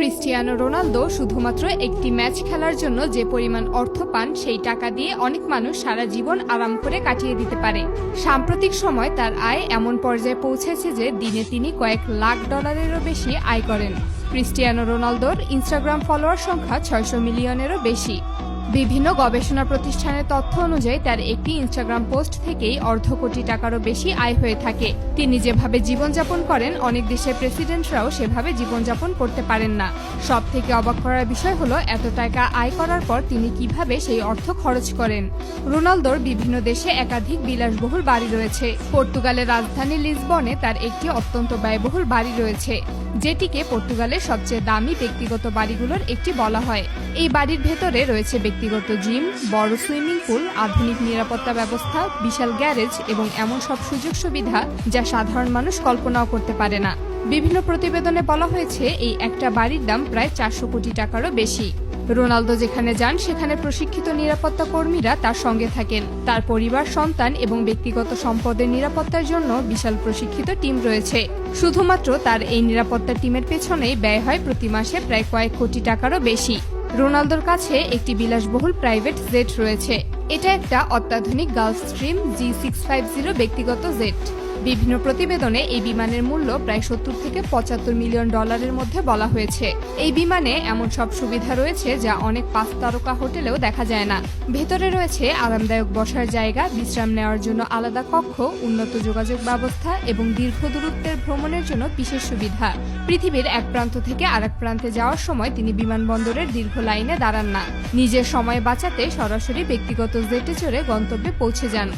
Cristiano Ronaldo শুধুমাত্র একটি match খেলার জন্য যে পরিমাণ অর্থ পান সেই টাকা দিয়ে অনেক মানুষ সারা জীবন আরাম করে কাটিয়ে দিতে পারে। সাম্প্রতিক সময় তার আয় এমন পর্যায়ে পৌঁছেছে যে দিনে তিনি কয়েক লাখ ডলারেরও বেশি আয় করেন। ক্রিস্টিয়ানো রোনালদোর ইনস্টাগ্রাম ফলোয়ার সংখ্যা 600 মিলিয়নেরও বেশি। বিভিন্ন গবেষণা প্রতিষ্ঠানের তথ্য অনুযায়ী তার একটি ইনস্টাগ্রাম পোস্ট থেকেই অর্ধ কোটি টাকারও বেশি আয় হয়ে থাকে। তিনি যেভাবে জীবনযাপন করেন অনেক দেশের প্রেসিডেন্টরাও সেভাবে জীবনযাপন করতে পারেন না। সব থেকে অবাক করার বিষয় হলো এত টাকা আয় করার পর তিনি কিভাবে সেই অর্থ খরচ করেন। রোনালদোর বিভিন্ন দেশে একাধিক বিলাসবহুল বাড়ি রয়েছে। পর্তুগালের রাজধানী লিসবনে তার একটি অত্যন্ত ব্যয়বহুল বাড়ি রয়েছে, যেটিকে পর্তুগালের সবচেয়ে দামি ব্যক্তিগত বাড়িগুলোর একটি বলা হয়। এই বাড়ির ভেতরে রয়েছে ব্যক্তিগত জিম, বড় সুইমিং পুল, আধুনিক নিরাপত্তা ব্যবস্থা, বিশাল গ্যারেজ এবং এমন সব সুযোগ সুবিধা যা সাধারণ মানুষ কল্পনাও করতে পারে না। বিভিন্ন প্রতিবেদনে বলা হয়েছে এই একটা বাড়ির দাম প্রায় 400 কোটি টাকারও বেশি। রোনালদো যেখানে যান সেখানে প্রশিক্ষিত নিরাপত্তা কর্মীরা তার সঙ্গে থাকেন। তার পরিবার, সন্তান এবং ব্যক্তিগত সম্পদের নিরাপত্তার জন্য বিশাল প্রশিক্ষিত টিম রয়েছে। শুধুমাত্র তার এই নিরাপত্তা টিমের পেছনেই ব্যয় হয় প্রতি মাসে প্রায় কয়েক কোটি টাকারও বেশি। রোনালদোর কাছে একটি বিলাসবহুল প্রাইভেট জেট রয়েছে। এটা একটা অত্যাধুনিক গালফস্ট্রিম G650 ব্যক্তিগত জেট। বিভিন্ন প্রতিবেদনে এই বিমানের মূল্য প্রায় 70 থেকে 75 মিলিয়ন ডলারের মধ্যে বলা হয়েছে। এই বিমানে এমন সব সুবিধা রয়েছে যা অনেক 5 তারকা হোটেলেও দেখা যায় না। ভেতরে রয়েছে আরামদায়ক বসার জায়গা, বিশ্রাম নেওয়ার জন্য আলাদা কক্ষ, উন্নত যোগাযোগ ব্যবস্থা এবং দীর্ঘ দূরত্বের ভ্রমণের জন্য বিশেষ সুবিধা। পৃথিবীর এক প্রান্ত থেকে আরেক প্রান্তে যাওয়ার সময় তিনি বিমানবন্দরের দীর্ঘ লাইনে দাঁড়ান না। নিজের সময় বাঁচাতে সরাসরি ব্যক্তিগত জেটে চড়ে গন্তব্যে পৌঁছে যান।